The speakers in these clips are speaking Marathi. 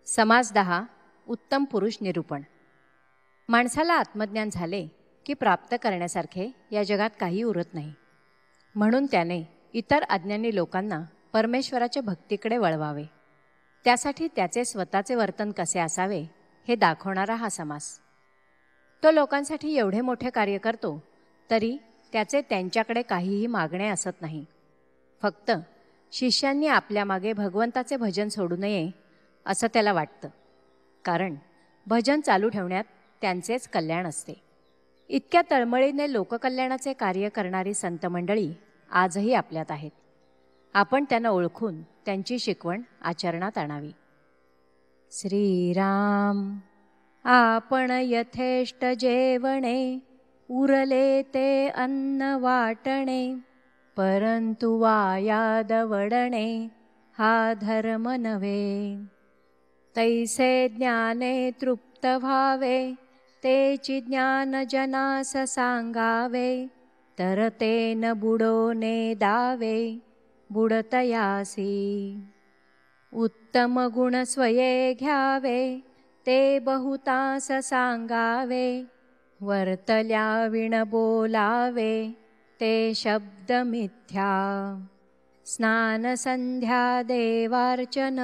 समास 10 उत्तम पुरुष निरूपण. माणसाला आत्मज्ञान झाले की प्राप्त करण्यासारखे या जगात काही उरत नाही. म्हणून त्याने इतर अज्ञानी लोकांना परमेश्वराच्या भक्तीकडे वळवावे. त्यासाठी त्याचे स्वतःचे वर्तन कसे असावे हे दाखवणारा हा समास. तो लोकांसाठी एवढे मोठे कार्य करतो तरी त्याचे त्यांच्याकडे काहीही मागणे असत नाही. फक्त शिष्यांनी आपल्या मागे भगवंताचे भजन सोडू नये असं त्याला वाटतं, कारण भजन चालू ठेवण्यात त्यांचेच कल्याण असते. इतक्या तळमळीने लोककल्याणाचे कार्य करणारी संत मंडळी आजही आपल्यात आहेत. आपण त्यांना ओळखून त्यांची शिकवण आचरणात आणावी. श्रीराम आपण यथेष्ट जेवणे, उरले ते अन्न वाटणे, परंतु वायाद वडणे हा धर्म नव्हे. तैसे ज्ञाने तृप्त व्हावे, तेची ज्ञान जनास सांगावे, तर ते न बुडोने दावे बुडतयासी. उत्तम गुण स्वये घ्यावे, ते बहुतास सांगावे, वर्तल्या विण बोलावे, ते शब्द मिथ्या. स्नान संध्या देवार्चन,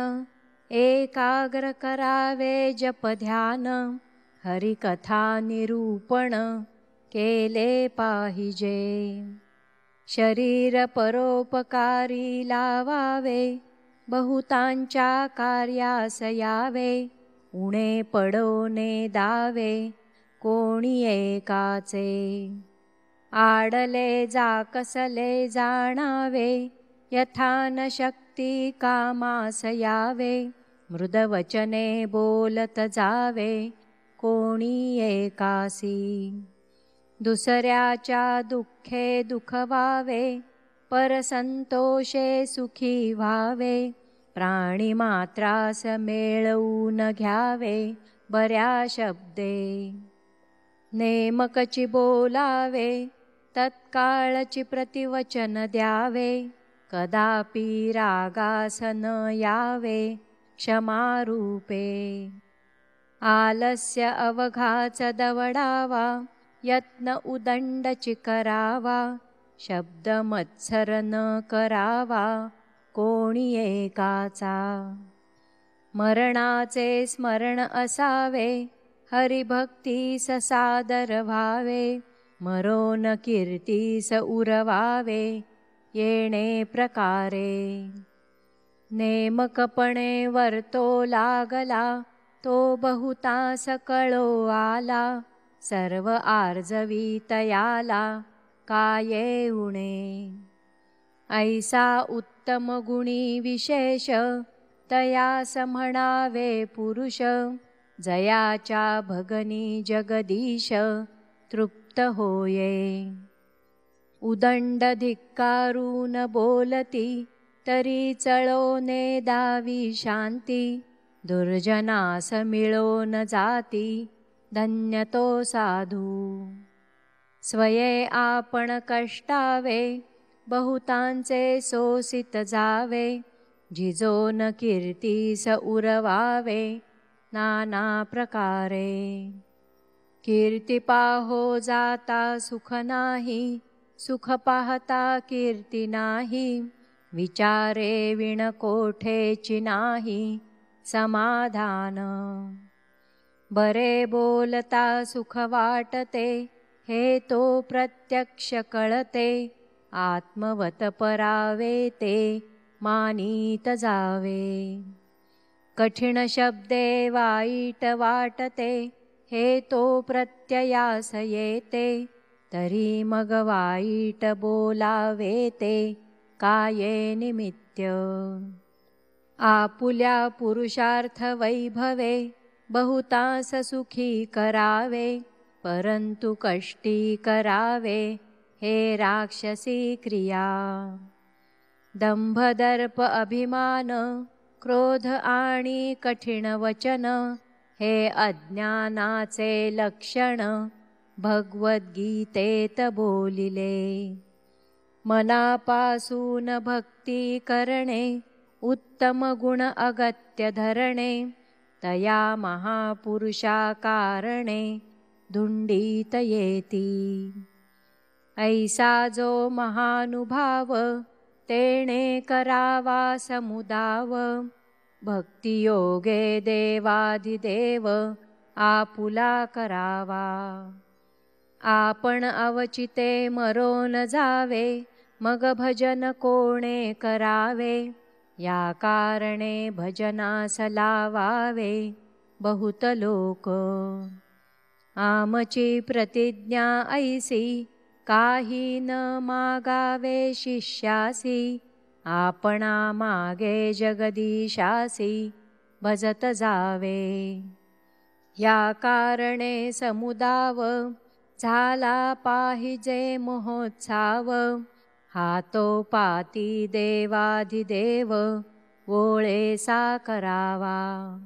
एकाग्र करावे जप ध्यान, हरिकथा निरूपण केले पाहिजे. शरीर परोपकारी लावावे, बहुतांच्या कार्यास यावे, उणे पडोने दावे कोणी एकाचे. आडले जाकसले जाणावे, यथान शक्ती कामास यावे, मृदवचने बोलत जावे कोणी एकासी. दुसऱ्याच्या दुःखे दुःख व्हावे, परसंतोषे सुखी व्हावे, प्राणी मात्रास मिळवून घ्यावे बऱ्या शब्दे. नेमकची बोलावे, तत्काळची प्रतिवचन द्यावे, कदापि रागास न यावे क्षमारूपे. आलस्य अवघाच दवडावा, यत्न उदंडची करावा, शब्द मत्सर न करावा कोणी एकाचा. मरणाचे स्मरण असावे, हरिभक्तीस सादर व्हावे, मरोन कीर्तीस उरवावे येणे प्रकारे. नेमकपणे वर्तो लागला, तो बहुतास कळो आला, सर्व आर्जवी तयाला काये उणे. ऐसा उत्तम गुणी विशेष, तयास म्हणावे पुरुष, जयाच्या भगनी जगदीश तृप्त होये. उदंड धिक्कारून बोलती, तरी चळोने दावी शांती, दुर्जनास मिळोन जाती धन्य तो साधू. स्वये आपण कष्टावे, बहुतांचे सोसित जावे, झिजोन कीर्तीस उरवावे नाना प्रकारे. कीर्ती पाहो जाता सुख नाही, सुख पाहता कीर्ती नाही, विचारे विण कोठेची नाही समाधान. बरे बोलता सुख वाटते, हे तो प्रत्यक्ष कळते, आत्मवत परावे ते मानीत जावे. कठीण शब्दे वाईट वाटते, हे तो प्रत्ययास येते, तरी मग वाईट बोलावे ते काये निमित्य. आपुल्या पुरुषार्थ वैभवे, बहुतांस सुखी करावे, परंतु कष्टी करावे हे राक्षसी क्रिया. दंभ दर्प अभिमान, क्रोध आणि कठीण वचन, हे अज्ञानाचे लक्षण भगवद्गीतेत बोलिले. मनापासून भक्ती करणे, उत्तम गुण अगत्य धरणे, तया महापुरुषा कारणे धुंडीत येती। ऐसा जो महानुभाव तेणे करावा समुदाव, भक्तियोगे देवाधिदेव आपुला करावा। आपण अवचिते मरोन जावे, मग भजन कोणे करावे, या कारणे भजनास लावावे बहुत लोक। आमची प्रतिज्ञा ऐसी, काही न मागावे शिष्यासी, आपणा मागे जगदीशासी भजत जावे। या कारणे समुदाव झाला पाहिजे महोत्साव, हातोपाती देवाधिदेव वोळेसा करावा।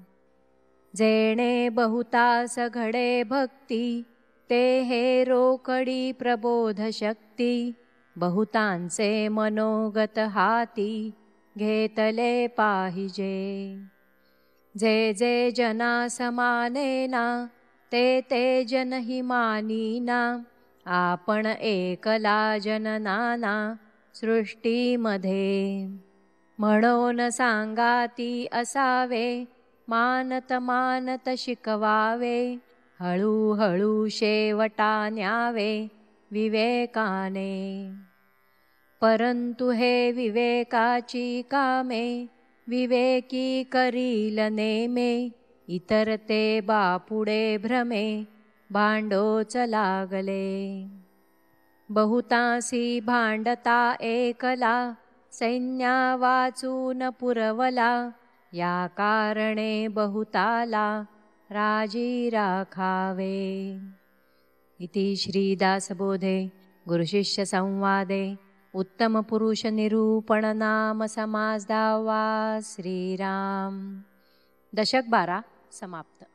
जेणे बहुतास घडे भक्ती, ते हे रोकडी प्रबोध शक्ती, बहुतांचे मनोगत हाती घेतले पाहिजे। जे जे जना समानेना, ते ते जनही मानीना, आपण एकला जन नाना सृष्टीमध्ये। म्हणून सांगाती असावे, मानत मानत शिकवावे, हळूहळू शेवटा न्यावे विवेकाने। परंतु हे विवेकाची कामे, विवेकी करील नेमे, इतर ते बापुडे भ्रमे भांडोच लागले। बहुतांसी भांडता एकला, सैन्या वाचून पुरवला, या कारणे बहुताला राजी राखावे। इति श्रीदासबोधे गुरुशिष्य संवादे उत्तम पुरुष निरूपण नाम समास 10वा। श्रीराम। दशक 12 समाप्त।